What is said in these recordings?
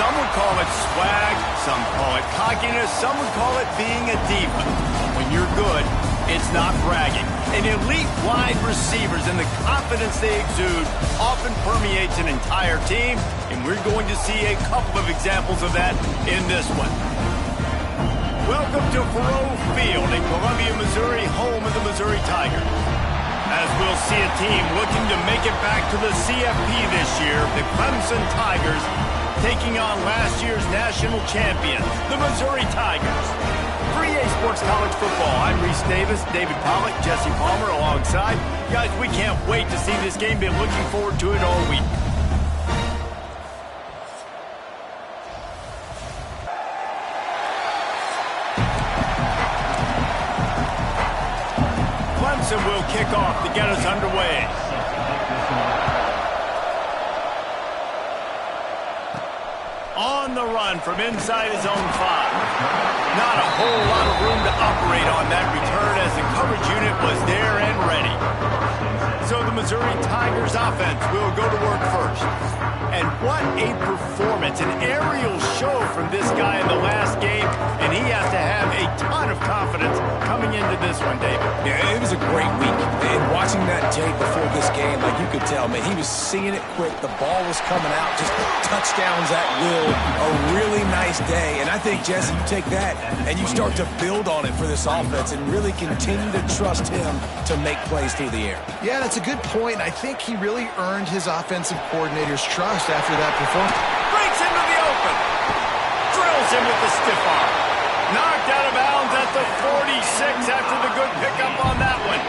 Some would call it swag, some call it cockiness, some would call it being a diva. When you're good, it's not bragging. And elite wide receivers and the confidence they exude often permeates an entire team, and we're going to see a couple of examples of that in this one. Welcome to Faurot Field in Columbia, Missouri, home of the Missouri Tigers. As we'll see a team looking to make it back to the CFP this year, the Clemson Tigers taking on last year's national champions, the Missouri Tigers. For EA Sports College Football, I'm Reese Davis, David Pollack, Jesse Palmer alongside. Guys, we can't wait to see this game. Been looking forward to it all week. Clemson will kick off to get us underway. On the run from inside his own 5. Not a whole lot of room to operate on that return as the coverage unit was there and ready. So the Missouri Tigers offense will go to work first. And what a performance, an aerial show from this guy in the last game, and he has to have a ton of confidence coming into this one, David. Yeah, it was a great week. And watching that tape before this game, like you could tell, man, he was seeing it quick. The ball was coming out, just touchdowns at will. A really nice day. And I think, Jesse, you take that and you start to build on it for this offense and really continue to trust him to make plays through the air. Yeah, that's a good point. I think he really earned his offensive coordinator's trust after that performance. Breaks into the open. Drills him with the stiff arm. Knocked out of bounds at the 46 after the good pickup on that one.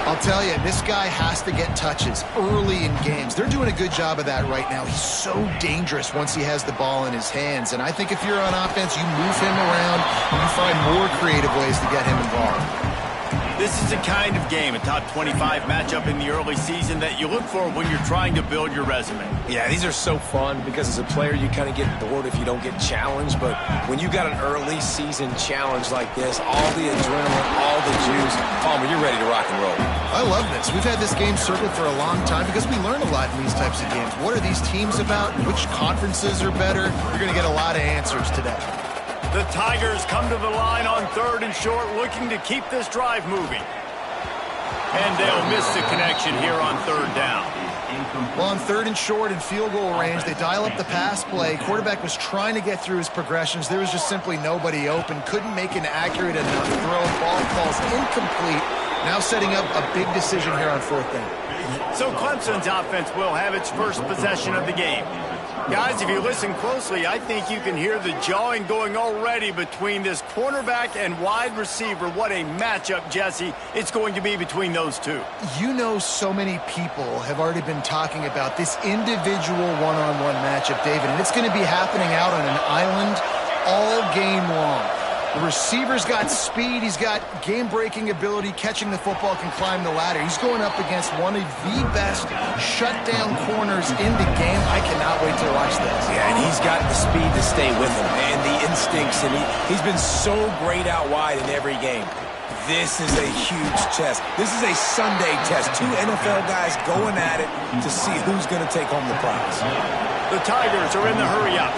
I'll tell you, this guy has to get touches early in games. They're doing a good job of that right now. He's so dangerous once he has the ball in his hands. And I think if you're on offense, you move him around and you find more creative ways to get him involved. This is the kind of game, a top 25 matchup in the early season, that you look for when you're trying to build your resume. Yeah, these are so fun because as a player, you kind of get bored if you don't get challenged. But when you got an early season challenge like this, all the adrenaline, all the juice, Palmer, you're ready to rock and roll. I love this. We've had this game circled for a long time because we learn a lot in these types of games. What are these teams about? Which conferences are better? You're going to get a lot of answers today. The Tigers come to the line on 3rd and short, looking to keep this drive moving. And they'll miss the connection here on 3rd down. Well, on 3rd and short and field goal range, they dial up the pass play. Quarterback was trying to get through his progressions. There was just simply nobody open. Couldn't make an accurate enough throw. Ball falls incomplete. Now setting up a big decision here on 4th down. So Clemson's offense will have its first possession of the game. Guys, if you listen closely, I think you can hear the jawing going already between this cornerback and wide receiver. What a matchup, Jesse, it's going to be between those two. You know, so many people have already been talking about this individual one-on-one matchup, David, and it's going to be happening out on an island all game long. The receiver's got speed. He's got game-breaking ability. Catching the football, can climb the ladder. He's going up against one of the best shutdown corners in the game. I cannot wait to watch this. Yeah, and he's got the speed to stay with him and the instincts, and he's been so great out wide in every game. This is a huge test. This is a Sunday test. 2 NFL guys going at it to see who's going to take home the prize. The Tigers are in the hurry-up.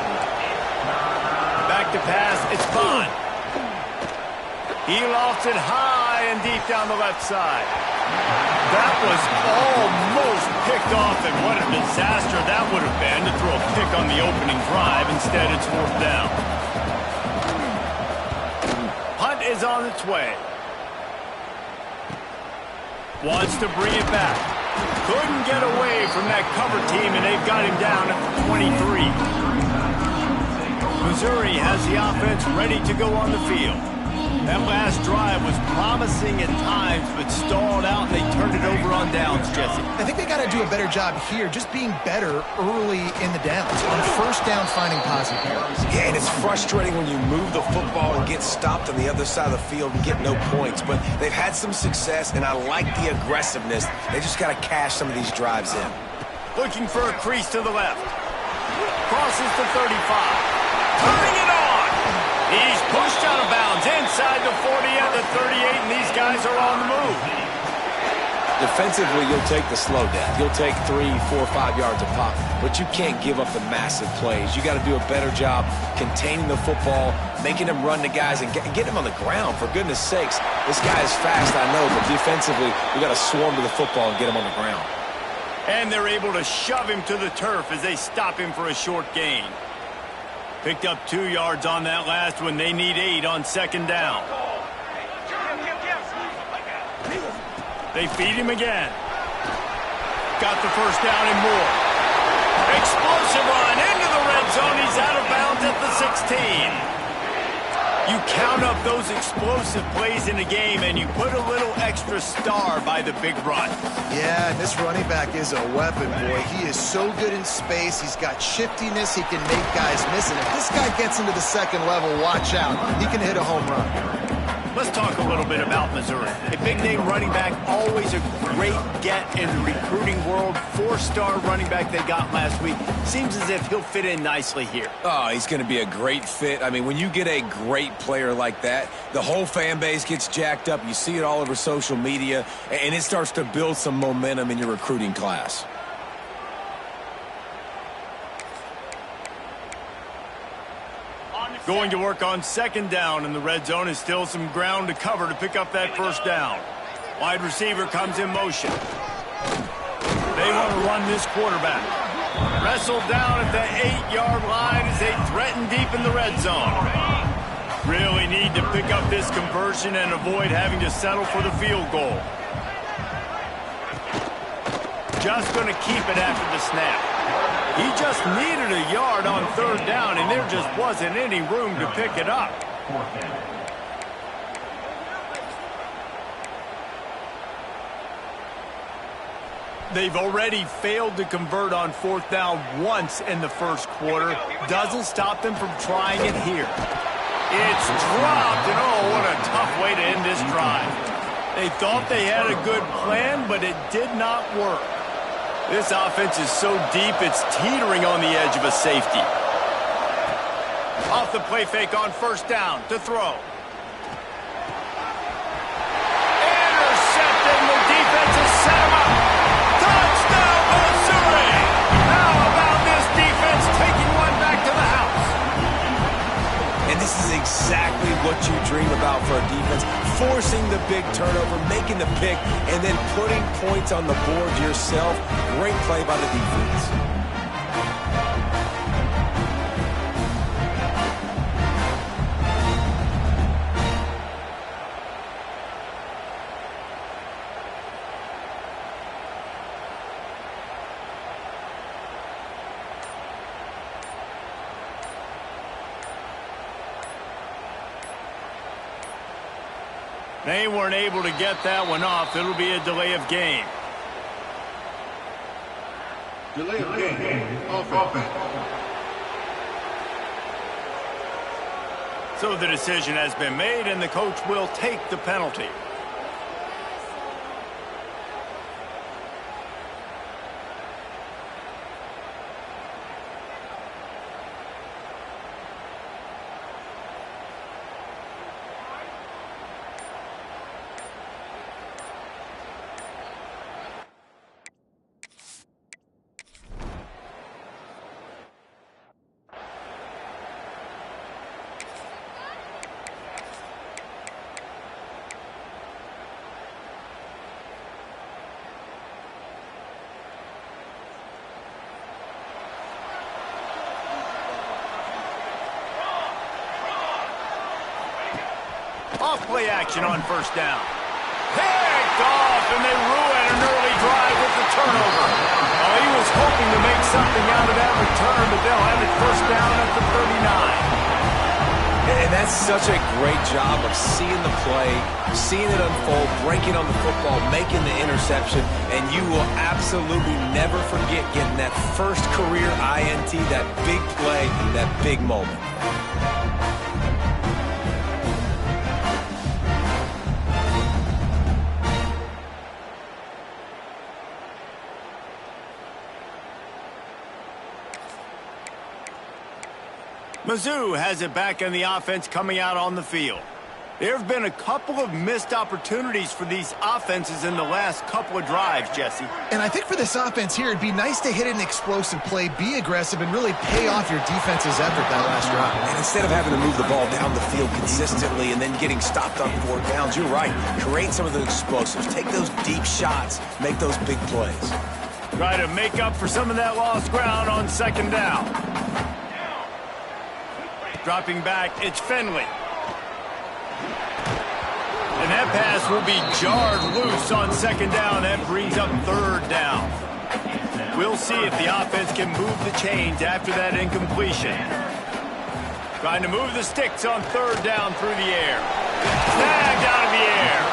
Back to pass. It's Bond. He lofts it high and deep down the left side. That was almost picked off, and what a disaster that would have been to throw a pick on the opening drive. Instead, it's 4th down. Hunt is on its way. Wants to bring it back. Couldn't get away from that cover team, and they've got him down at the 23. Missouri has the offense ready to go on the field. That last drive was promising at times, but stalled out, and they turned it over on downs, Jesse. I think they got to do a better job here, just being better early in the downs. On 1st down, finding positive yards. Yeah, and it's frustrating when you move the football and get stopped on the other side of the field and get no points. But they've had some success, and I like the aggressiveness. They just got to cash some of these drives in. Looking for a crease to the left. Crosses the 35. Turning it on. He's pushed out of bounds inside the 40 and the 38, and these guys are on the move. Defensively, you'll take the slow down. You'll take 3, 4, 5 yards of pop, but you can't give up the massive plays. You got to do a better job containing the football, making him run to guys, and get him on the ground. For goodness sakes, this guy is fast, I know, but defensively, we got to swarm to the football and get him on the ground. And they're able to shove him to the turf as they stop him for a short gain. Picked up 2 yards on that last one. They need 8 on second down. They feed him again. Got the first down and more. Explosive run into the red zone. He's out of bounds at the 16. You count up those explosive plays in a game, and you put a little extra star by the big run. Yeah, and this running back is a weapon, boy. He is so good in space. He's got shiftiness. He can make guys miss. And if this guy gets into the second level, watch out. He can hit a home run. Let's talk a little bit about Missouri. A big-name running back, always a great get in the recruiting world. 4-star running back they got last week. Seems as if he'll fit in nicely here. Oh, he's going to be a great fit. I mean, when you get a great player like that, the whole fan base gets jacked up. You see it all over social media, and it starts to build some momentum in your recruiting class. Going to work on second down in the red zone. Is still some ground to cover to pick up that first down. Wide receiver comes in motion. They want to run this quarterback. Wrestled down at the 8-yard line as they threaten deep in the red zone. Really need to pick up this conversion and avoid having to settle for the field goal. Just going to keep it after the snap. He just needed a yard on third down, and there just wasn't any room to pick it up. They've already failed to convert on fourth down once in the first quarter. Doesn't stop them from trying it here. It's dropped, and oh, what a tough way to end this drive. They thought they had a good plan, but it did not work. This offense is so deep, it's teetering on the edge of a safety. Off the play fake on first down to throw. Intercepted, and the defense has set him up. Touchdown, Missouri! How about this defense taking one back to the house? And this is exactly what you dream about for a defense. Forcing the big turnover, making the pick, and then putting points on the board yourself. Great play by the defense. They weren't able to get that one off. It'll be a delay of game. Delay of game. Offense. So the decision has been made, and the coach will take the penalty. Off play action on first down. Picked off, and they ruin an early drive with the turnover. Oh, he was hoping to make something out of that return, but they'll have it first down at the 39. And that's such a great job of seeing the play, seeing it unfold, breaking on the football, making the interception, and you will absolutely never forget getting that first career INT, that big play, that big moment. Mizzou has it back in the offense coming out on the field. There have been a couple of missed opportunities for these offenses in the last couple of drives, Jesse. And I think for this offense here, it'd be nice to hit an explosive play, be aggressive, and really pay off your defense's effort that last drive. And instead of having to move the ball down the field consistently and then getting stopped on 4th downs, you're right. Create some of the explosives. Take those deep shots. Make those big plays. Try to make up for some of that lost ground on 2nd down. Dropping back, it's Finley. And that pass will be jarred loose on 2nd down. That brings up 3rd down. We'll see if the offense can move the chains after that incompletion. Trying to move the sticks on 3rd down through the air. Snagged out of the air.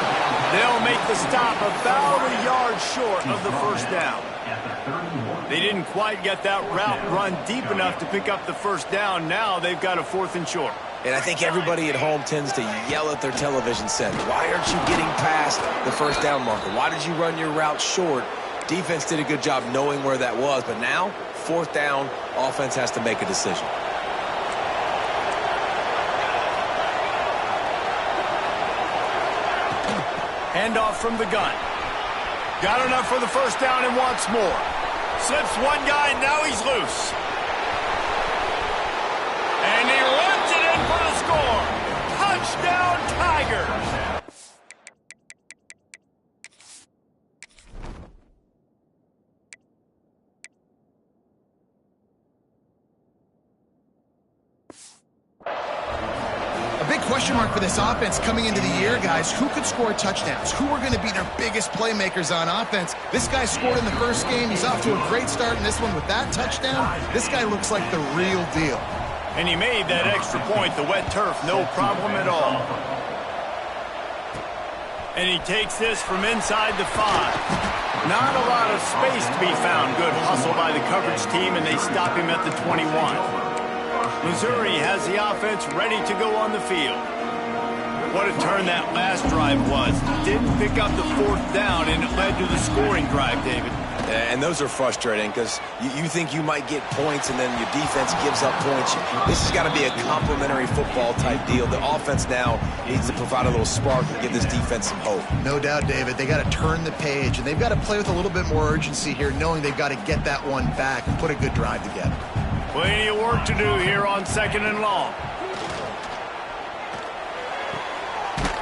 They'll make the stop about a yard short of the 1st down. They didn't quite get that route run deep enough to pick up the 1st down. Now they've got a 4th and short. And I think everybody at home tends to yell at their television set. Why aren't you getting past the 1st down marker? Why did you run your route short? Defense did a good job knowing where that was. But now, 4th down, offense has to make a decision. Handoff from the gun. Got enough for the 1st down and wants more. Slips one guy, now he's loose. And he runs it in for the score. Touchdown, Tigers. A big question mark for this offense coming into the year, guys. Who could score touchdowns? Who are going to be their biggest playmakers on offense? This guy scored in the 1st game. He's off to a great start in this one with that touchdown. This guy looks like the real deal. And he made that extra point, the wet turf, no problem at all. And he takes this from inside the 5. Not a lot of space to be found. Good hustle by the coverage team, and they stop him at the 21. Missouri has the offense ready to go on the field. What a turn that last drive was. Didn't pick up the 4th down, and it led to the scoring drive, David. And those are frustrating because you think you might get points and then your defense gives up points. This has got to be a complementary football type deal. The offense now needs to provide a little spark and give this defense some hope. No doubt, David. They got to turn the page, and they've got to play with a little bit more urgency here, knowing they've got to get that one back and put a good drive together. Plenty of work to do here on 2nd and long.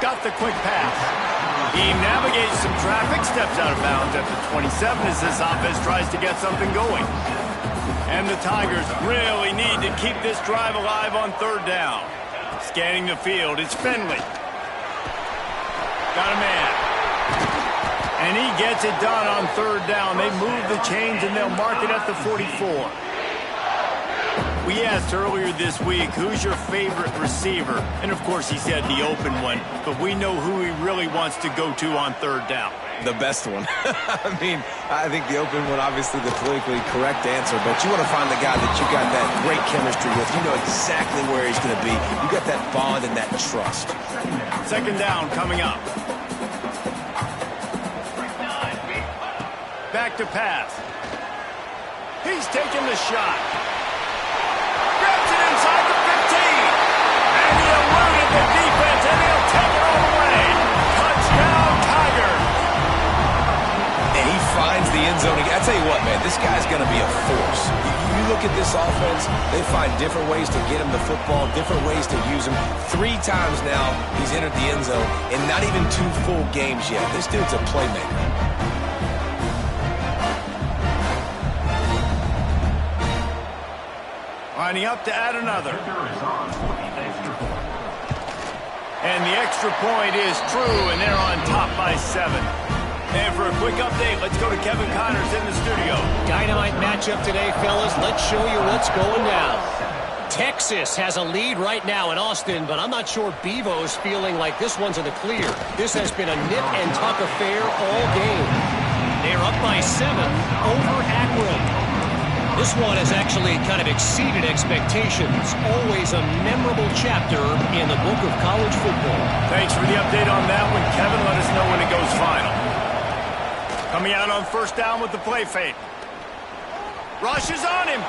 Got the quick pass. He navigates some traffic, steps out of bounds at the 27 as this offense tries to get something going. And the Tigers really need to keep this drive alive on 3rd down. Scanning the field, it's Finley. Got a man. And he gets it done on 3rd down. They move the chains and they'll mark it at the 44. We asked earlier this week, who's your favorite receiver? And, of course, he said the open one. But we know who he really wants to go to on 3rd down. The best one. I mean, I think the open one, obviously the politically correct answer. But you want to find the guy that you got that great chemistry with. You know exactly where he's going to be. You got that bond and that trust. 2nd down coming up. Back to pass. He's taking the shot. Grabs it inside the 15. And he eluded the defense, and he'll take it all the way. Touchdown, Tigers. And he finds the end zone. I tell you what, man, this guy's going to be a force. You look at this offense, they find different ways to get him the football, different ways to use him. 3 times now he's entered the end zone, and not even 2 full games yet. This dude's a playmaker. Lining up to add another. And the extra point is true, and they're on top by 7. And for a quick update, let's go to Kevin Connors in the studio. Dynamite matchup today, fellas. Let's show you what's going down. Texas has a lead right now in Austin, but I'm not sure Bevo's feeling like this one's in the clear. This has been a nip-and-tuck affair all game. They're up by 7 over Akron. This one has actually kind of exceeded expectations. Always a memorable chapter in the book of college football. Thanks for the update on that one, Kevin. Let us know when it goes final. Coming out on 1st down with the play fake. Rush is on him.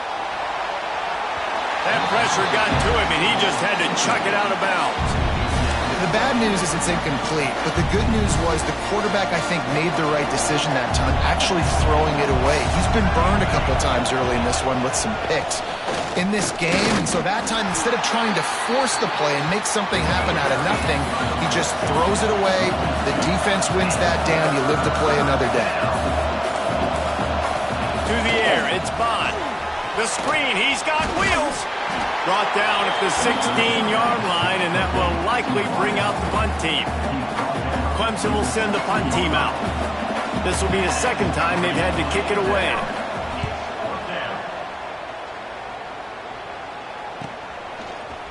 That pressure got to him, and he just had to chuck it out of bounds. The bad news is it's incomplete, but the good news was the quarterback, I think, made the right decision that time, actually throwing it away. He's been burned a couple times early in this one with some picks in this game, and so that time, instead of trying to force the play and make something happen out of nothing, he just throws it away. The defense wins that down. You live to play another day. To the air, it's Bond. The screen, he's got wheels. Brought down at the 16-yard line, and that will likely bring out the punt team. Clemson will send the punt team out. This will be the second time they've had to kick it away.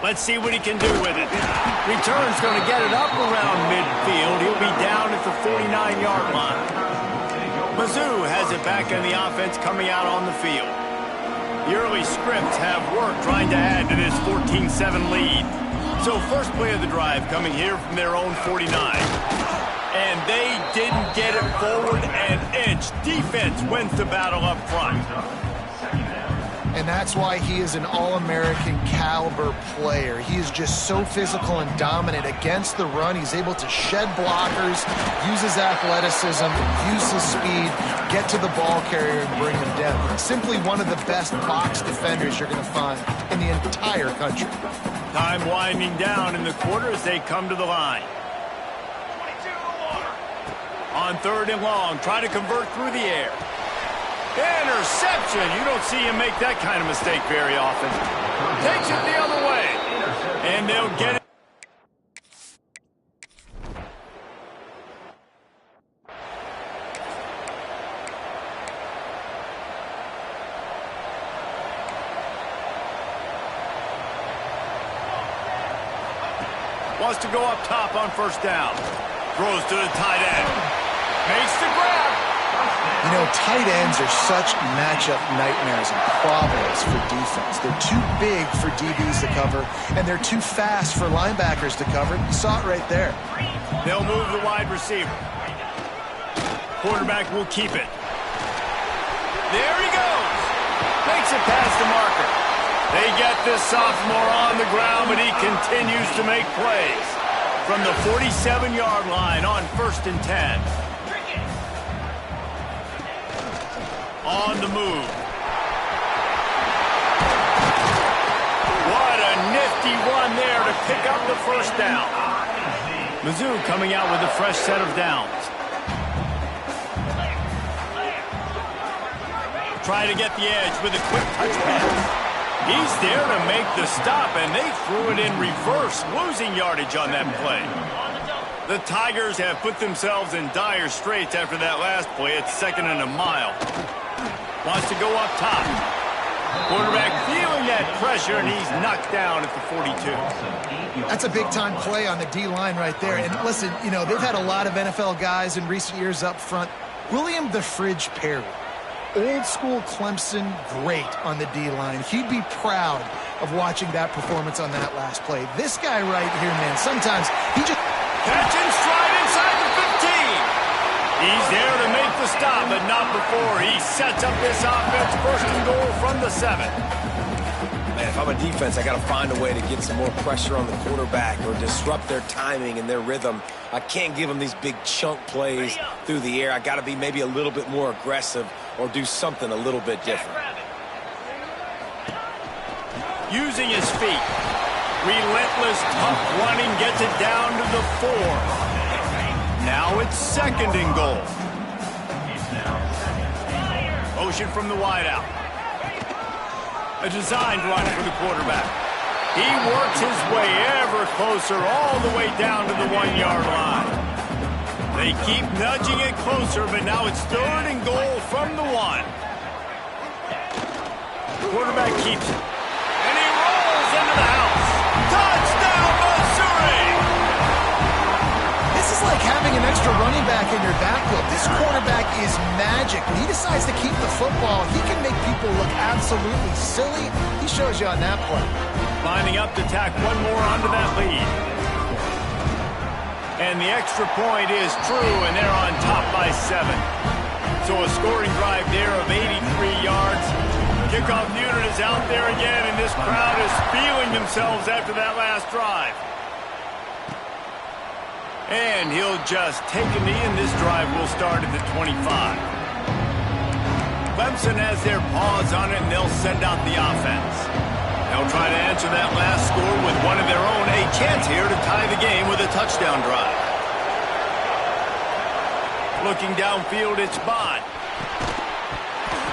Let's see what he can do with it. Return's going to get it up around midfield. He'll be down at the 49-yard line. Mizzou has it back in the offense coming out on the field. The early scripts have worked trying to add to this 14-7 lead. So first play of the drive coming here from their own 49. And they didn't get it forward an inch. Defense wins the battle up front. And that's why he is an All-American caliber player. He is just so physical and dominant against the run. He's able to shed blockers, use his athleticism, use his speed, get to the ball carrier and bring him down. Simply one of the best box defenders you're going to find in the entire country. Time winding down in the quarter as they come to the line. On third and long, try to convert through the air. Interception. You don't see him make that kind of mistake very often. Takes it the other way. And they'll get it. Wants to go up top on first down. Throws to the tight end. Makes the grab. You know, tight ends are such matchup nightmares and problems for defense. They're too big for DBs to cover, and they're too fast for linebackers to cover. You saw it right there. They'll move the wide receiver. Quarterback will keep it. There he goes. Makes it past the marker. They get this sophomore on the ground, but he continues to make plays. From the 47-yard line on 1st and 10. On the move. What a nifty one there to pick up the first down. Mizzou coming out with a fresh set of downs. Try to get the edge with a quick touch pass. He's there to make the stop, and they threw it in reverse, losing yardage on that play. The Tigers have put themselves in dire straits after that last play. It's 2nd and a mile. Wants to go up top. Quarterback feeling that pressure, and he's knocked down at the 42. That's a big-time play on the D-line right there. And listen, you know, they've had a lot of NFL guys in recent years up front. William the Fridge Perry, old-school Clemson great on the D-line. He'd be proud of watching that performance on that last play. This guy right here, man, sometimes he just... Catch and stride inside the 15. He's there to make the stop, but not before he sets up this offense. 1st and goal from the 7. Man, if I'm a defense, I got to find a way to get some more pressure on the quarterback or disrupt their timing and their rhythm. I can't give them these big chunk plays through the air. I got to be maybe a little bit more aggressive or do something a little bit different. Using his feet. Relentless, tough running gets it down to the 4. Now it's 2nd and goal. Motion from the wideout. A designed run for the quarterback. He works his way ever closer all the way down to the 1-yard line. They keep nudging it closer, but now it's 3rd and goal from the 1. Quarterback keeps it. And he rolls into the house. Touchdown, Missouri! This is like having an extra running back in your backfield. This quarterback is magic. When he decides to keep the football, he can make people look absolutely silly. He shows you on that play. Lining up to tack one more onto that lead. And the extra point is true, and they're on top by 7. So a scoring drive there of 83 yards. Kickoff unit is out there again, and this crowd is feeling themselves after that last drive. And he'll just take a knee, and this drive will start at the 25. Clemson has their paws on it, and they'll send out the offense. They'll try to answer that last score with one of their own. A chance here to tie the game with a touchdown drive. Looking downfield, it's Bond.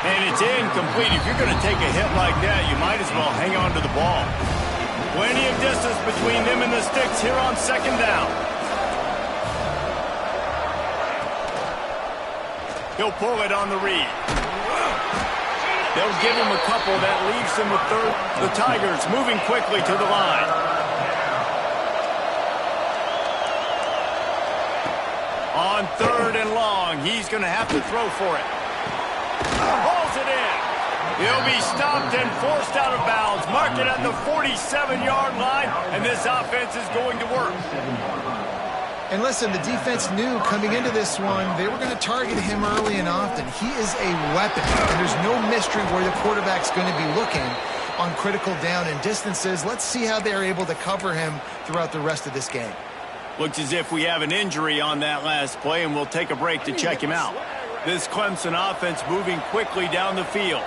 And it's incomplete. If you're going to take a hit like that, you might as well hang on to the ball. Plenty of distance between them and the sticks here on second down. He'll pull it on the read. They'll give him a couple. That leaves him with third. The Tigers moving quickly to the line. On third and long, he's going to have to throw for it. Hauls it in. He'll be stopped and forced out of bounds. Marked it at the 47-yard line, and this offense is going to work. And listen, the defense knew coming into this one, they were going to target him early and often. He is a weapon, and there's no mystery where the quarterback's going to be looking on critical down and distances. Let's see how they're able to cover him throughout the rest of this game. Looks as if we have an injury on that last play, and we'll take a break to check him out. This Clemson offense moving quickly down the field.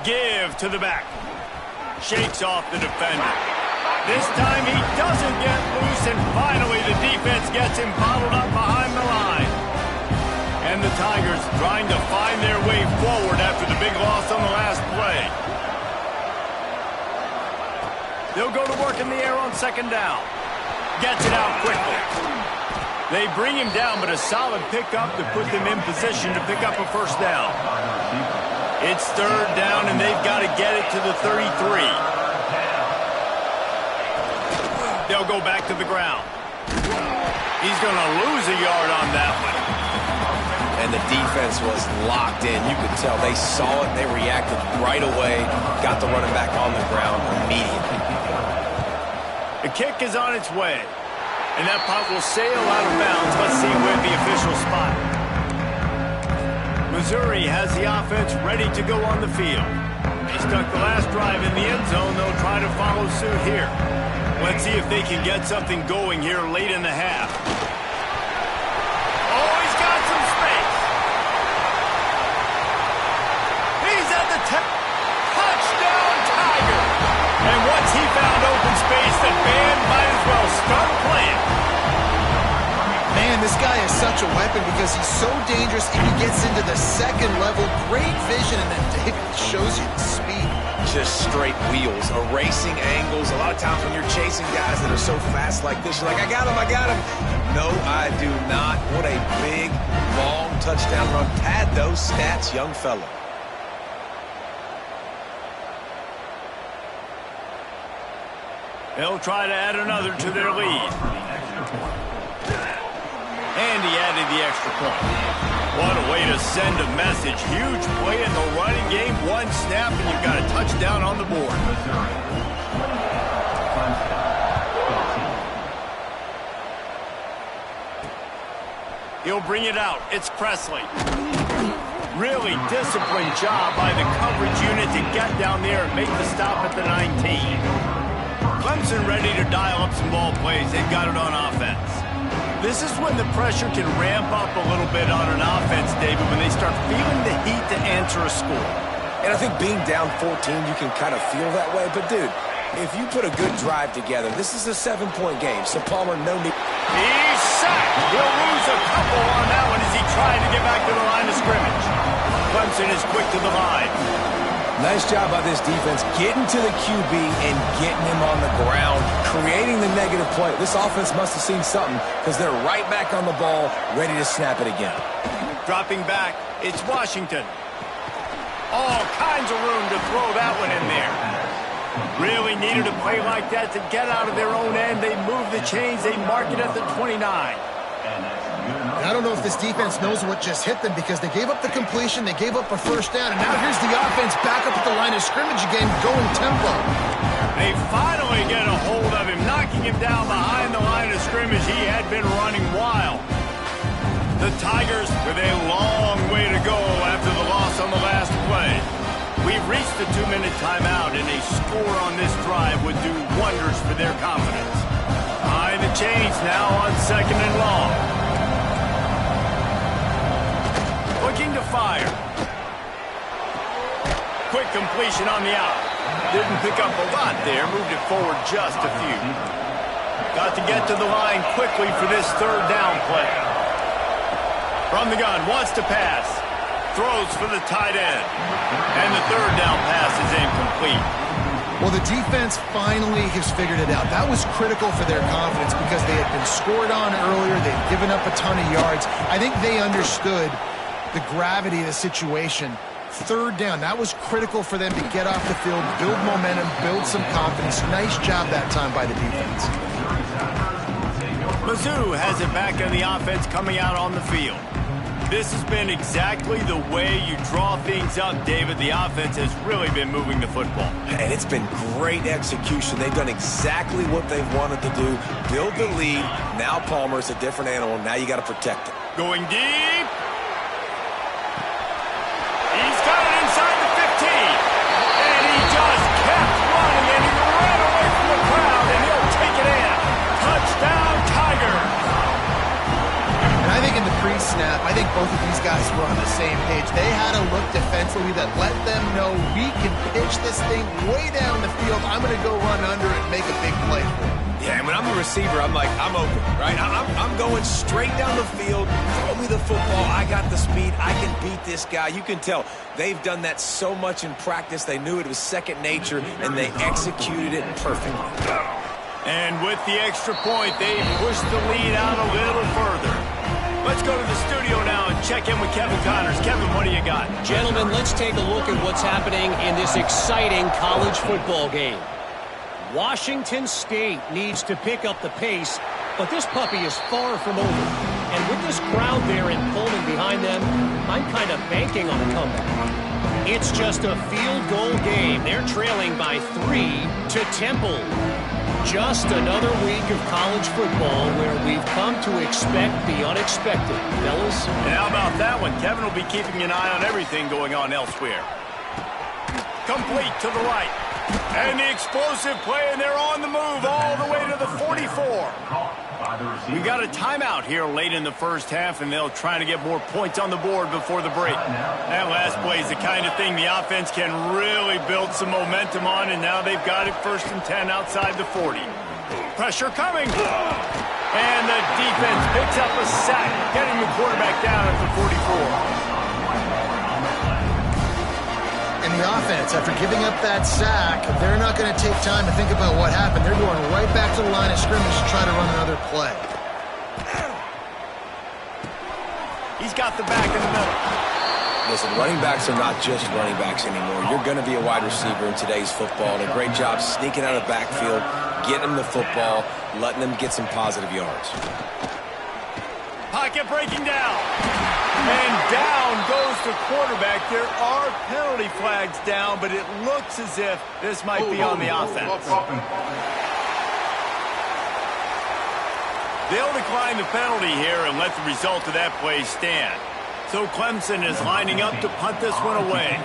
Give to the back. Shakes off the defender. This time he doesn't get loose, and finally the defense gets him bottled up behind the line. And the Tigers trying to find their way forward after the big loss on the last play. They'll go to work in the air on second down. Gets it out quickly. They bring him down, but a solid pickup to put them in position to pick up a first down. It's third down, and they've got to get it to the 33. They'll go back to the ground. He's going to lose a yard on that one. And the defense was locked in. You could tell they saw it. They reacted right away. Got the running back on the ground immediately. The kick is on its way. And that punt will sail out of bounds. Let's see where the official spot. Missouri has the offense ready to go on the field. They stuck the last drive in the end zone. They'll try to follow suit here. Let's see if they can get something going here late in the half. Oh, he's got some space. He's at the touchdown Tiger. And once he found open space, the band might as well start playing. Man, this guy is such a weapon because he's so dangerous and he gets into the second level. Great vision, and then David shows you the speed. Just straight wheels, erasing angles. A lot of times when you're chasing guys that are so fast like this, you're like, I got him, I got him. No, I do not. What a big, long touchdown run. Pad those stats, young fella. They'll try to add another to their lead. And he added the extra point. What a way to send a message. Huge play in the running game. One snap, and you've got a touchdown on the board. He'll bring it out. It's Presley. Really disciplined job by the coverage unit to get down there and make the stop at the 19. Clemson ready to dial up some ball plays. They've got it on offense. This is when the pressure can ramp up a little bit on an offense, David, when they start feeling the heat to answer a score. And I think being down 14, you can kind of feel that way. But, dude, if you put a good drive together, this is a 7-point game. So, Palmer, no need. He's sacked. He'll lose a couple on that one as he tried to get back to the line of scrimmage. Clemson is quick to the line. Nice job by this defense getting to the QB and getting him on the ground, creating the negative play. This offense must have seen something because they're right back on the ball, ready to snap it again. Dropping back, it's Washington. All kinds of room to throw that one in there. Really needed a play like that to get out of their own end. They move the chains. They mark it at the 29. I don't know if this defense knows what just hit them because they gave up the completion, they gave up a first down, and now here's the offense back up at the line of scrimmage again, going tempo. They finally get a hold of him, knocking him down behind the line of scrimmage. He had been running wild. The Tigers with a long way to go after the loss on the last play. We've They've reached the 2-minute timeout, and a score on this drive would do wonders for their confidence. Behind the chains now on 2nd and long. Looking to fire. Quick completion on the out. Didn't pick up a lot there. Moved it forward just a few. Got to get to the line quickly for this 3rd down play. From the gun, wants to pass. Throws for the tight end. And the 3rd down pass is incomplete. Well, the defense finally has figured it out. That was critical for their confidence because they had been scored on earlier. They'd given up a ton of yards. I think they understood the gravity of the situation. 3rd down, that was critical for them to get off the field, build momentum, build some confidence. Nice job that time by the defense. Mizzou has it back on the offense coming out on the field. This has been exactly the way you draw things up, David. The offense has really been moving the football. And it's been great execution. They've done exactly what they've wanted to do. Build the lead. Now Palmer's a different animal. Now you got to protect it. Going deep. He's got it inside the 15. And he just kept running, and he ran away from the crowd, and he'll take it in. Touchdown, Tigers. And I think in the pre-snap, I think both of these guys were on the same page. They had a look defensively that let them know we can pitch this thing way down the field. I'm going to go run under it and make a big play for it. Yeah, and when I'm the receiver, I'm like, I'm open, right? I'm going straight down the field. Throw me the football. I got the speed. I can beat this guy. You can tell they've done that so much in practice. They knew it was second nature, and they executed it perfectly. And with the extra point, they pushed the lead out a little further. Let's go to the studio now and check in with Kevin Connors. Kevin, what do you got? Gentlemen, let's take a look at what's happening in this exciting college football game. Washington State needs to pick up the pace, but this puppy is far from over. And with this crowd there in Pullman behind them, I'm kind of banking on a comeback. It's just a field goal game. They're trailing by 3 to Temple. Just another week of college football where we've come to expect the unexpected, fellas. And how about that one? Kevin will be keeping an eye on everything going on elsewhere. Complete to the right. And the explosive play, and they're on the move all the way to the 44. We got a timeout here late in the first half, and they'll try to get more points on the board before the break. That last play is the kind of thing the offense can really build some momentum on, and now they've got it 1st and 10 outside the 40. Pressure coming. And the defense picks up a sack, getting the quarterback down at the 44. And the offense, after giving up that sack, they're not going to take time to think about what happened. They're going right back to the line of scrimmage to try to run another play. He's got the back in the middle. Listen, running backs are not just running backs anymore. You're going to be a wide receiver in today's football. And a great job sneaking out of the backfield, getting them the football, letting them get some positive yards. Pocket breaking down. And down goes the quarterback. There are penalty flags down, but it looks as if this might be on the offense. They'll decline the penalty here and let the result of that play stand. So Clemson is lining up to punt this one away.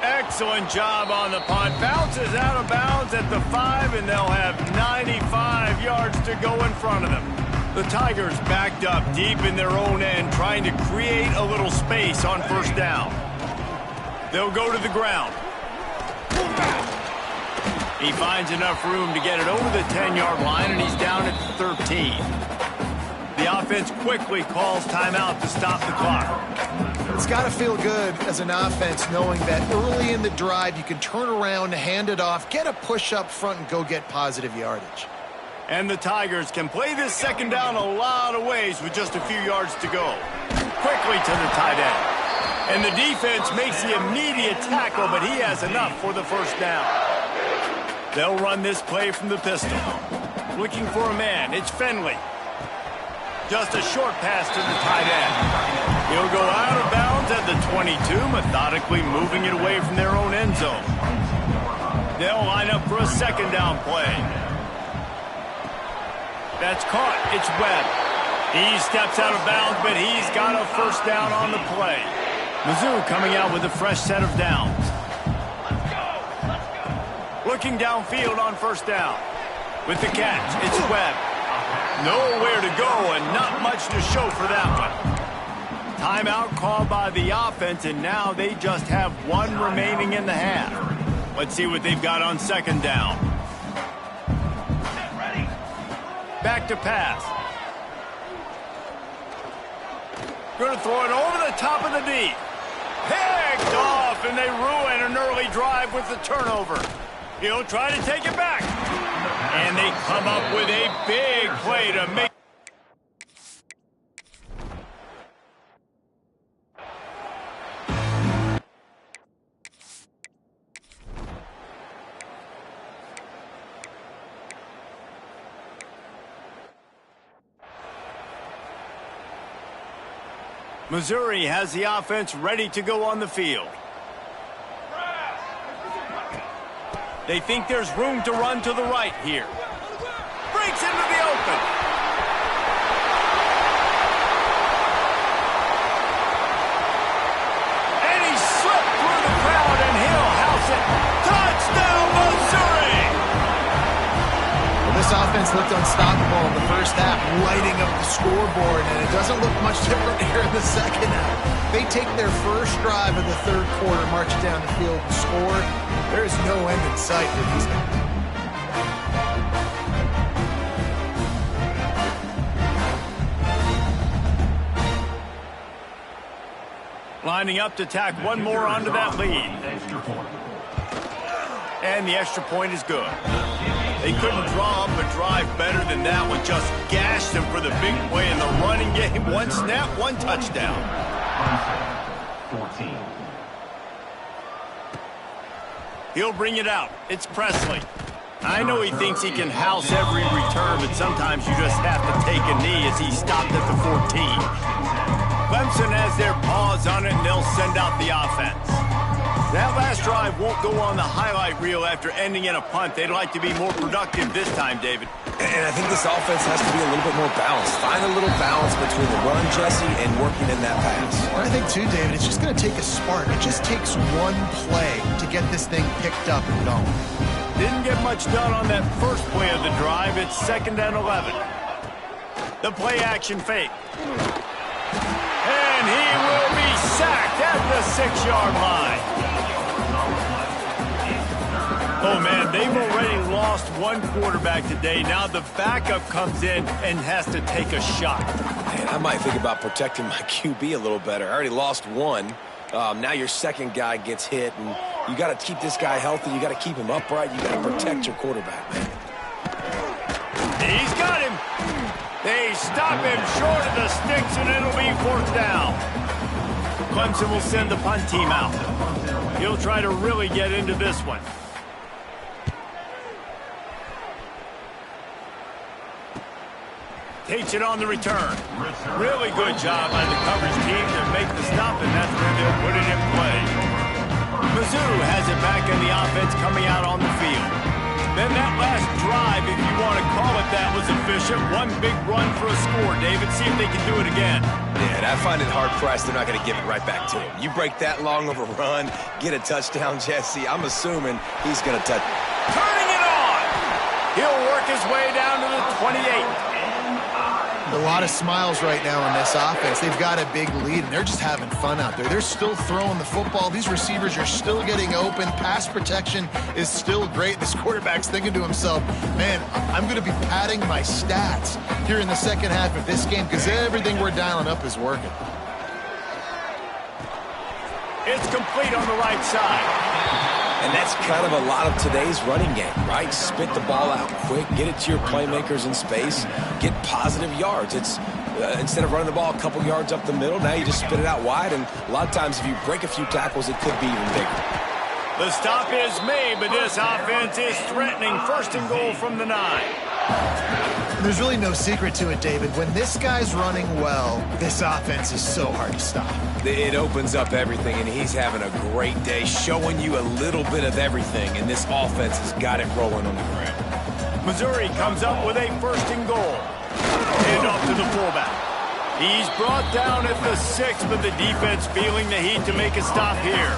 Excellent job on the punt. Bounces out of bounds at the 5, and they'll have 95 yards to go in front of them. The Tigers backed up deep in their own end, trying to create a little space on 1st down. They'll go to the ground. He finds enough room to get it over the 10-yard line, and he's down at the 13. The offense quickly calls timeout to stop the clock. It's got to feel good as an offense knowing that early in the drive you can turn around, hand it off, get a push up front, and go get positive yardage. And the Tigers can play this 2nd down a lot of ways with just a few yards to go. Quickly to the tight end. And the defense makes the immediate tackle, but he has enough for the 1st down. They'll run this play from the pistol. Looking for a man. It's Finley. Just a short pass to the tight end. He'll go out of bounds at the 22, methodically moving it away from their own end zone. They'll line up for a 2nd down play. That's caught. It's Webb. He steps out of bounds, but he's got a first down on the play. Mizzou coming out with a fresh set of downs. Looking downfield on first down. With the catch, it's Webb. Nowhere to go and not much to show for that one. Timeout called by the offense, and now they just have one remaining in the half. Let's see what they've got on second down. Back to pass. Going to throw it over the top of the D. Picked off, and they ruin an early drive with the turnover. He'll try to take it back. And they come up with a big play to make. Missouri has the offense ready to go on the field. They think there's room to run to the right here. Breaks into the open. And he slipped through the crowd, and he'll house it. Touchdown, Missouri! Well, this offense looked unstoppable in the first half, lighting up the scoreboard, and it doesn't look much different here in the second half. They take their first drive of the third quarter, march down the field, and score. There's no end in sight for these guys. Lining up to tack one more onto that lead. And the extra point is good. They couldn't draw up a drive better than that one. Just gashed them for the big play in the running game. One snap, one touchdown. 14. He'll bring it out. It's Presley. I know he thinks he can house every return, but sometimes you just have to take a knee as he stopped at the 14. Clemson has their paws on it, and they'll send out the offense. That last drive won't go on the highlight reel after ending in a punt. They'd like to be more productive this time, David. And I think this offense has to be a little bit more balanced. Find a little balance between the run, Jesse, and working in that pass. I think, too, David, it's just going to take a spark. It just takes one play to get this thing picked up and going. Didn't get much done on that first play of the drive. It's 2nd and 11. The play action fake. And he will be sacked at the 6-yard line. Oh, man, they've already lost one quarterback today. Now the backup comes in and has to take a shot. Man, I might think about protecting my QB a little better. I already lost one. Now your second guy gets hit, and you got to keep this guy healthy. You got to keep him upright. You got to protect your quarterback, man. He's got him. They stop him short of the sticks, and it'll be 4th down. Clemson will send the punt team out. He'll try to really get into this one. Takes it on the return. Really good job by the coverage team to make the stop, and that's where they'll put it in play. Mizzou has it back in the offense coming out on the field. Then that last drive, if you want to call it that, was efficient. One big run for a score, David. See if they can do it again. Yeah, and I find it hard-pressed they're not going to give it right back to him. You break that long of a run, get a touchdown, Jesse. I'm assuming he's going to touch. Turning it on! He'll work his way down to the 28. A lot of smiles right now on this offense. They've got a big lead, and they're just having fun out there. They're still throwing the football. These receivers are still getting open. Pass protection is still great. This quarterback's thinking to himself, man, I'm going to be padding my stats here in the second half of this game because everything we're dialing up is working. It's complete on the right side. And that's kind of a lot of today's running game, right? Spit the ball out quick, get it to your playmakers in space, get positive yards. It's instead of running the ball a couple yards up the middle, now you just spit it out wide, and a lot of times if you break a few tackles, it could be even bigger. The stop is made, but this offense is threatening. 1st and goal from the 9. There's really no secret to it, David. When this guy's running well, this offense is so hard to stop. It opens up everything, and he's having a great day, showing you a little bit of everything, and this offense has got it rolling on the ground. Missouri comes up with a 1st and goal. Hand off to the fullback. He's brought down at the 6, but the defense feeling the heat to make a stop here.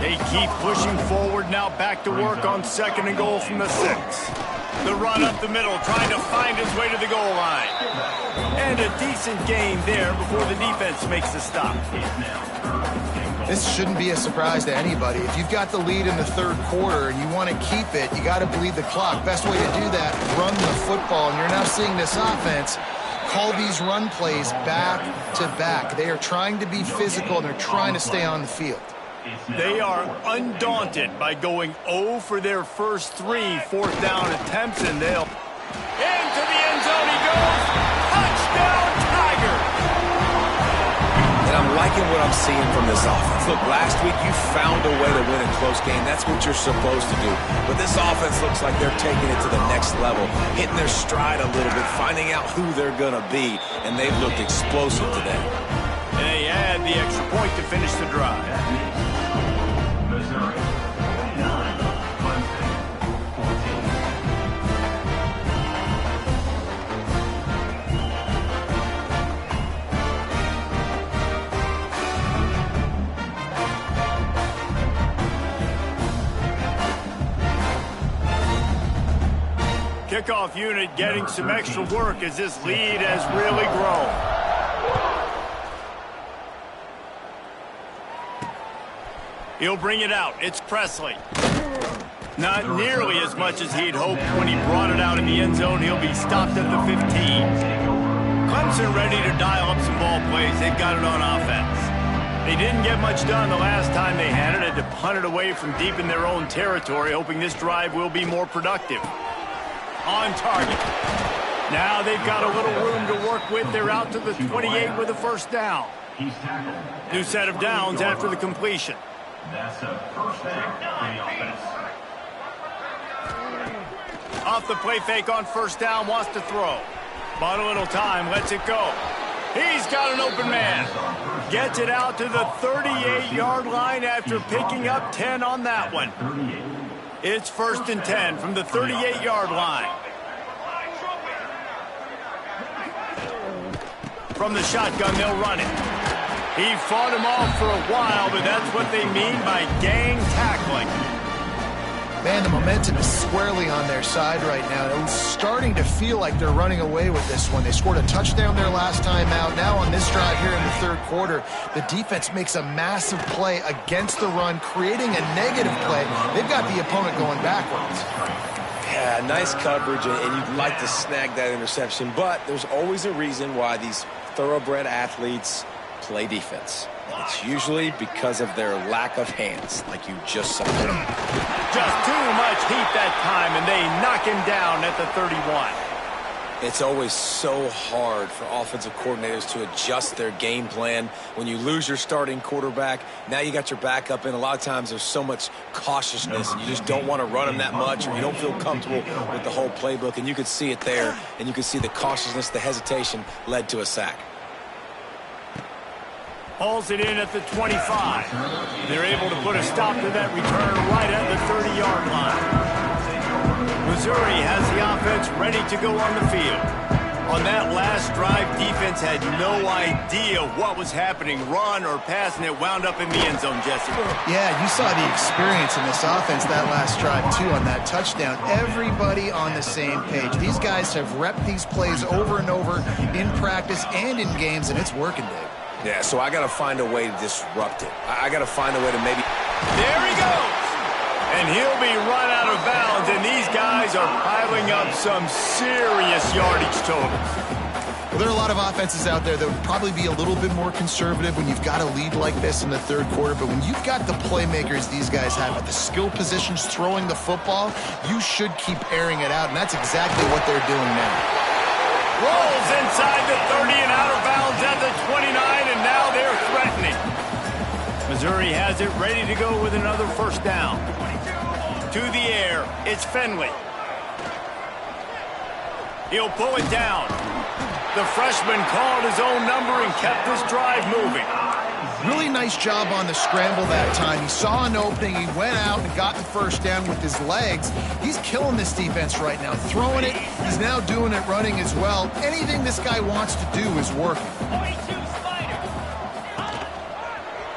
They keep pushing forward now, back to work on 2nd and goal from the 6. The run up the middle, trying to find his way to the goal line. And a decent game there before the defense makes the stop. This shouldn't be a surprise to anybody. If you've got the lead in the 3rd quarter and you want to keep it, you got to bleed the clock. Best way to do that, run the football. And you're now seeing this offense call these run plays back to back. They are trying to be physical, and they're trying to stay on the field. They are undaunted by going 0 for their first 3 4th down attempts, and they'll... Into the end zone he goes! Touchdown, Tigers! And I'm liking what I'm seeing from this offense. Look, last week you found a way to win a close game. That's what you're supposed to do. But this offense looks like they're taking it to the next level, hitting their stride a little bit, finding out who they're going to be, and they've looked explosive today. They add the extra point to finish the drive. Missouri 9, Clemson 14. Kickoff unit getting some extra work as this lead has really grown. He'll bring it out. It's Presley. Not nearly as much as he'd hoped when he brought it out in the end zone. He'll be stopped at the 15. Clemson ready to dial up some ball plays. They've got it on offense. They didn't get much done the last time they had it. Had to punt it away from deep in their own territory, hoping this drive will be more productive. On target. Now they've got a little room to work with. They're out to the 28 with a first down. New set of downs after the completion. That's a first down for the offense. Off the play fake on first down, wants to throw. Bought a little time, lets it go. He's got an open man. Gets it out to the 38-yard line after picking up 10 on that one. It's 1st and 10 from the 38-yard line. From the shotgun, they'll run it. He fought him off for a while, but that's what they mean by gang tackling. Man, the momentum is squarely on their side right now. It's starting to feel like they're running away with this one. They scored a touchdown their last time out. Now on this drive here in the 3rd quarter, the defense makes a massive play against the run, creating a negative play. They've got the opponent going backwards. Yeah, nice coverage, and you'd like to snag that interception, but there's always a reason why these thoroughbred athletes play defense. It's usually because of their lack of hands, like you just saw. Just too much heat that time, and they knock him down at the 31. It's always so hard for offensive coordinators to adjust their game plan. When you lose your starting quarterback, now you got your backup in. A lot of times there's so much cautiousness, and you just don't want to run them that much, or you don't feel comfortable with the whole playbook, and you could see it there, and you could see the cautiousness, the hesitation led to a sack. Hauls it in at the 25. They're able to put a stop to that return right at the 30-yard line. Missouri has the offense ready to go on the field. On that last drive, defense had no idea what was happening, run or pass, and it wound up in the end zone, Jesse. Yeah, you saw the experience in this offense that last drive, too, on that touchdown. Everybody on the same page. These guys have repped these plays over and over in practice and in games, and it's working, Dave. Yeah, so I got to find a way to disrupt it. I got to find a way to maybe... There he goes! And he'll be run out of bounds, and these guys are piling up some serious yardage totals. Well, there are a lot of offenses out there that would probably be a little bit more conservative when you've got a lead like this in the 3rd quarter, but when you've got the playmakers these guys have at the skill positions throwing the football, you should keep airing it out, and that's exactly what they're doing now. Rolls inside the 30 and out of bounds at the 29, and now they're threatening. Missouri has it ready to go with another first down. To the air, it's Finley. He'll pull it down. The freshman called his own number and kept this drive moving. Really nice job on the scramble that time. He saw an opening. He went out and got the first down with his legs. He's killing this defense right now. Throwing it. He's now doing it running as well. Anything this guy wants to do is working.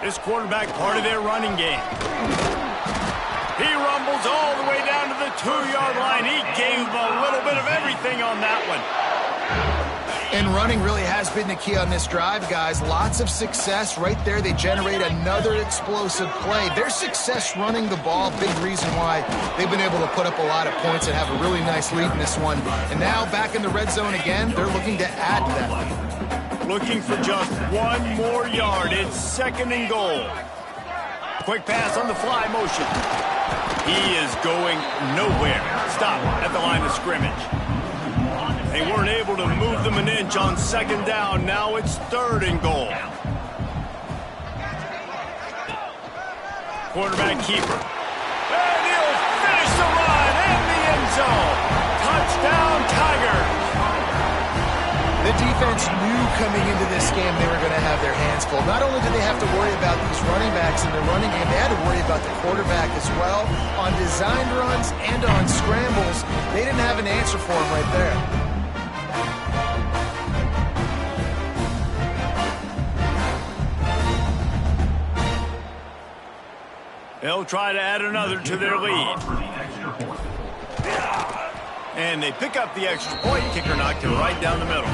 This quarterback part of their running game. He rumbles all the way down to the 2-yard line. He gave a little bit of everything on that one. And running really has been the key on this drive, guys. Lots of success right there. They generate another explosive play. Their success running the ball, big reason why they've been able to put up a lot of points and have a really nice lead in this one. And now back in the red zone again, they're looking to add to that lead. Looking for just one more yard. It's 2nd and goal. Quick pass on the fly motion. He is going nowhere. Stop at the line of scrimmage. They weren't able to move them an inch on 2nd down. Now it's 3rd and goal. Quarterback keeper. And he'll finish the run in the end zone. Touchdown, Tigers. The defense knew coming into this game they were going to have their hands full. Not only did they have to worry about these running backs in the running game, they had to worry about the quarterback as well. On designed runs and on scrambles, they didn't have an answer for him right there. They'll try to add another to their lead. And they pick up the extra point. Kicker knocked it right down the middle.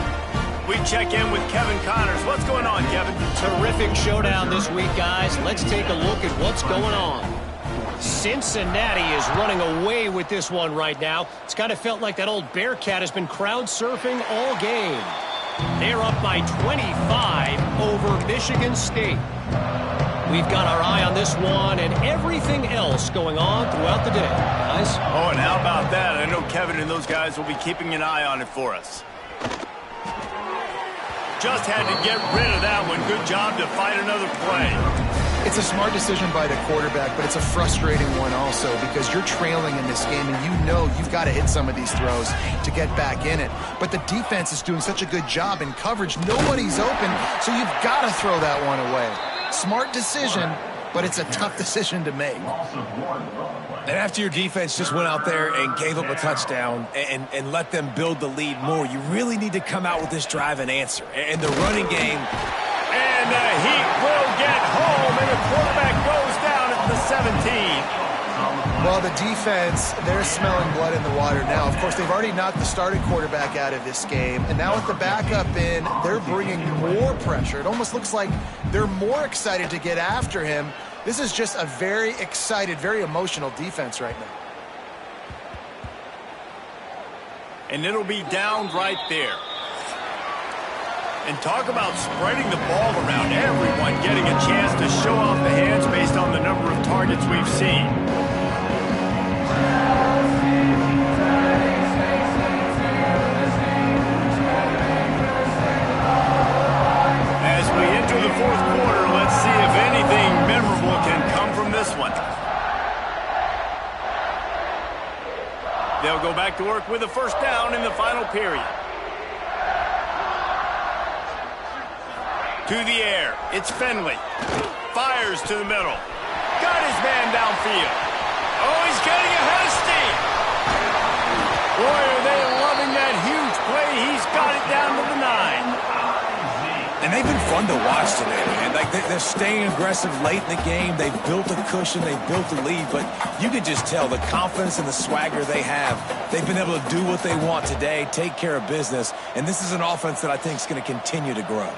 We check in with Kevin Connors. What's going on, Kevin? Terrific showdown this week, guys. Let's take a look at what's going on. Cincinnati is running away with this one right now. It's kind of felt like that old Bearcat has been crowd surfing all game. They're up by 25 over Michigan State. We've got our eye on this one and everything else going on throughout the day, guys. Oh, and how about that? I know Kevin and those guys will be keeping an eye on it for us. Just had to get rid of that one. Good job to fight another play. It's a smart decision by the quarterback, but it's a frustrating one also because you're trailing in this game and you know you've got to hit some of these throws to get back in it. But the defense is doing such a good job in coverage. Nobody's open, so you've got to throw that one away. Smart decision, but it's a tough decision to make. And after your defense just went out there and gave up a touchdown and let them build the lead more, you really need to come out with this drive and answer. And the running game. And he will get home, and the quarterback goes down at the 17. Well, the defense, they're smelling blood in the water now. Of course, they've already knocked the starting quarterback out of this game. And now with the backup in, they're bringing more pressure. It almost looks like they're more excited to get after him. This is just a very excited, very emotional defense right now. And it'll be down right there. And talk about spreading the ball around. Everyone getting a chance to show off the hands based on the number of targets we've seen. As we enter the 4th quarter, let's see if anything memorable can come from this one. They'll go back to work with a first down in the final period. To the air. It's Finley. Fires to the middle. Got his man downfield. Oh, he's getting ahead of steam. Boy, are they loving that huge play. He's got it down to the 9. And they've been fun to watch today, man. Like they're staying aggressive late in the game. They've built a cushion. They've built a lead. But you can just tell the confidence and the swagger they have. They've been able to do what they want today, take care of business. And this is an offense that I think is going to continue to grow.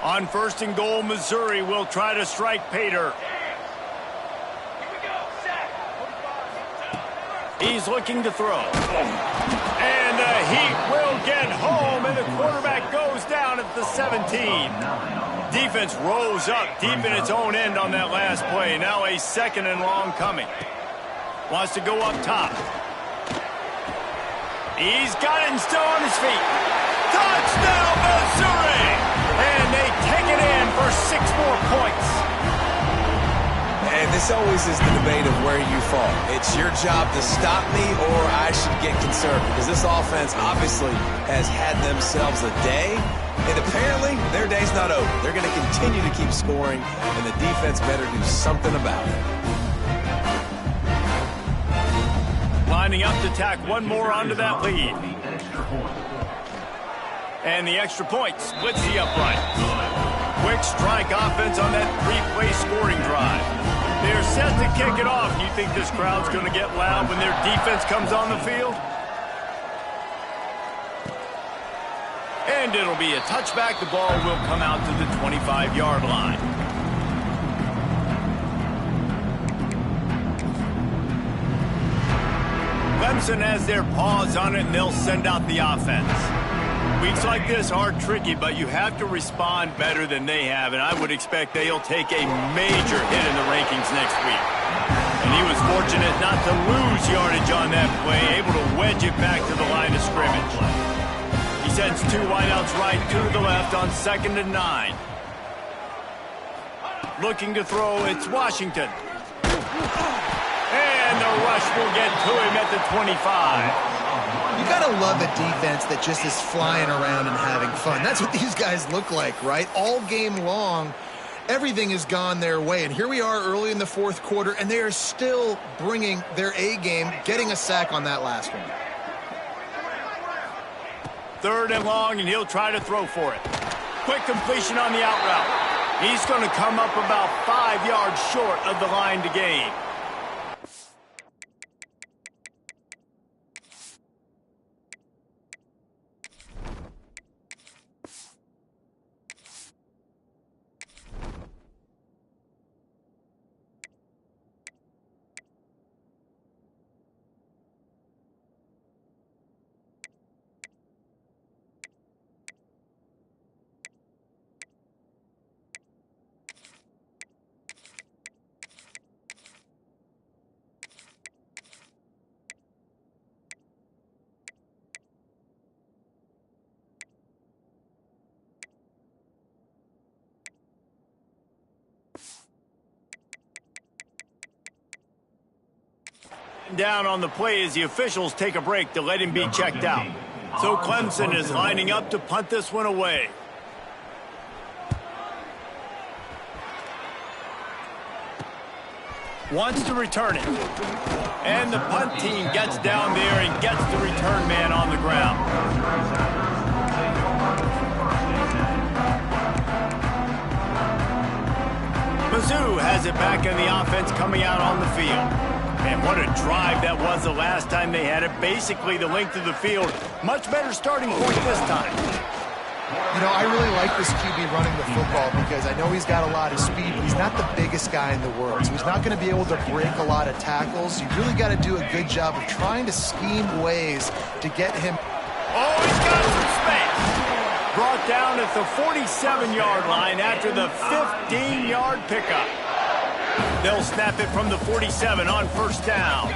On 1st and goal, Missouri will try to strike Pater. He's looking to throw. And he will get home, and the quarterback goes down at the 17. Defense rose up deep in its own end on that last play. Now a 2nd and long coming. Wants to go up top. He's got it and still on his feet. Touchdown, Missouri! 6 more points. And this always is the debate of where you fall. It's your job to stop me, or I should get concerned, because this offense obviously has had themselves a day, and apparently their day's not over. They're going to continue to keep scoring, and the defense better do something about it. Lining up to tack one more onto that lead. And the extra point splits the upright. Quick strike offense on that 3-play scoring drive. They're set to kick it off. You think this crowd's going to get loud when their defense comes on the field? And it'll be a touchback. The ball will come out to the 25-yard line. Clemson has their paws on it, and they'll send out the offense. Weeks like this are tricky, but you have to respond better than they have, and I would expect they'll take a major hit in the rankings next week. And he was fortunate not to lose yardage on that play, able to wedge it back to the line of scrimmage. He sends 2 wideouts right, 2 to the left on 2nd and 9. Looking to throw, it's Washington. And the rush will get to him at the 25. You gotta love a defense that just is flying around and having fun. That's what these guys look like, right? All game long, everything has gone their way. And here we are early in the 4th quarter, and they are still bringing their A game, getting a sack on that last one. 3rd and long, and he'll try to throw for it. Quick completion on the out route. He's going to come up about 5 yards short of the line to gain. Down on the play as the officials take a break to let him be checked out. So Clemson is lining up to punt this one away. Wants to return it. And the punt team gets down there and gets the return man on the ground. Mizzou has it back in the offense coming out on the field. And what a drive that was the last time they had it. Basically the length of the field. Much better starting point this time. You know, I really like this QB running the football because I know he's got a lot of speed, but he's not the biggest guy in the world. So he's not going to be able to break a lot of tackles. You really got to do a good job of trying to scheme ways to get him. Oh, he's got some space. Brought down at the 47-yard line after the 15-yard pickup. They'll snap it from the 47 on 1st down.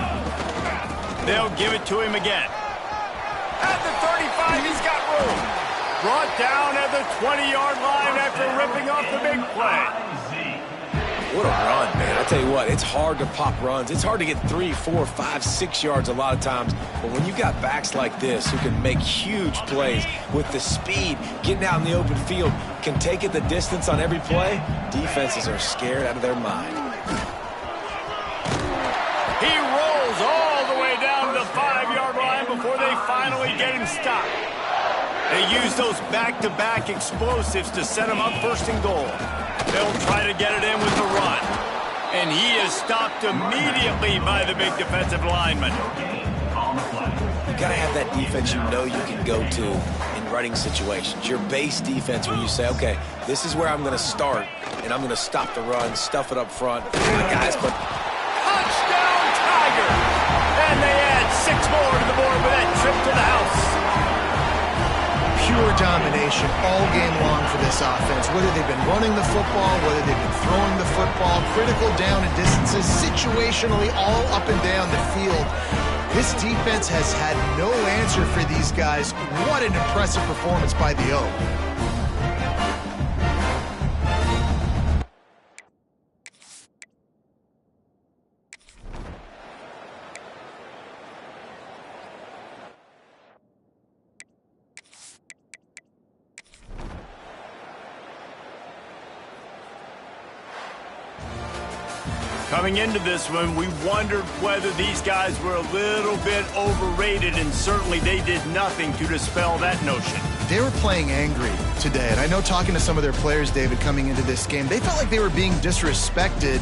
They'll give it to him again. At the 35, he's got room. Brought down at the 20-yard line after ripping off the big play. What a run, man. I tell you what, it's hard to pop runs. It's hard to get 3, 4, 5, 6 yards a lot of times. But when you got backs like this who can make huge plays with the speed, getting out in the open field, can take it the distance on every play, defenses are scared out of their mind. He rolls all the way down to the 5-yard line before they finally get him stopped. They use those back-to-back explosives to set him up 1st and goal. They'll try to get it in with the run. And he is stopped immediately by the big defensive lineman. You got to have that defense you know you can go to in running situations. Your base defense where you say, okay, this is where I'm going to start, and I'm going to stop the run, stuff it up front. My guys, but touchdown Tigers! And they add 6 more to the board with that trip to the house. Pure domination all game long for this offense. Whether they've been running the football, whether they've been throwing the football, critical down and distances, situationally all up and down the field. This defense has had no answer for these guys. What an impressive performance by the O. Coming into this one, we wondered whether these guys were a little bit overrated, and certainly they did nothing to dispel that notion. They were playing angry today, and I know talking to some of their players, David, coming into this game, they felt like they were being disrespected.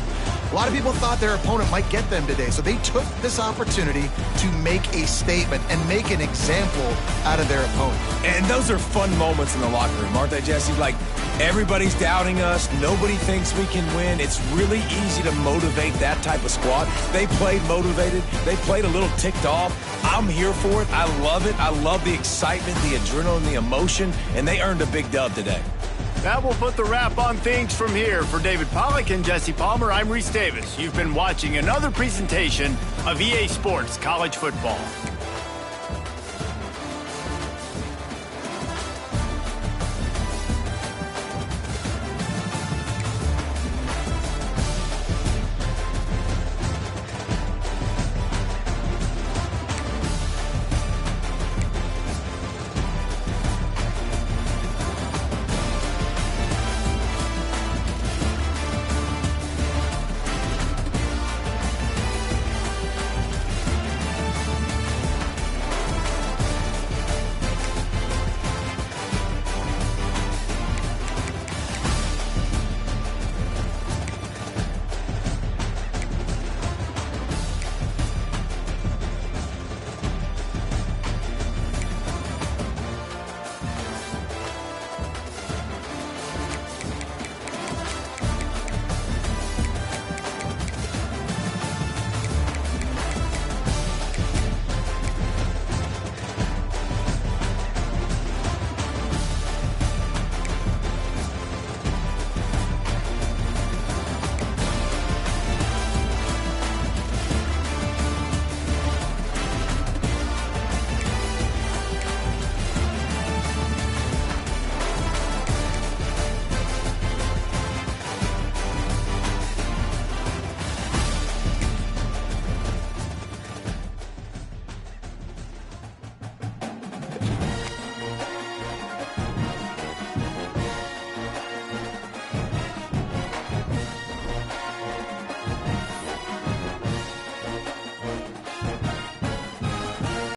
A lot of people thought their opponent might get them today, so they took this opportunity to make a statement and make an example out of their opponent. And those are fun moments in the locker room, aren't they, Jesse? Like, everybody's doubting us. Nobody thinks we can win. It's really easy to motivate that type of squad. They played motivated. They played a little ticked off. I'm here for it. I love it. I love the excitement, the adrenaline, the emotion, and they earned a big dub today. That will put the wrap on things from here. For David Pollack and Jesse Palmer, I'm Reese Davis. You've been watching another presentation of EA Sports College Football.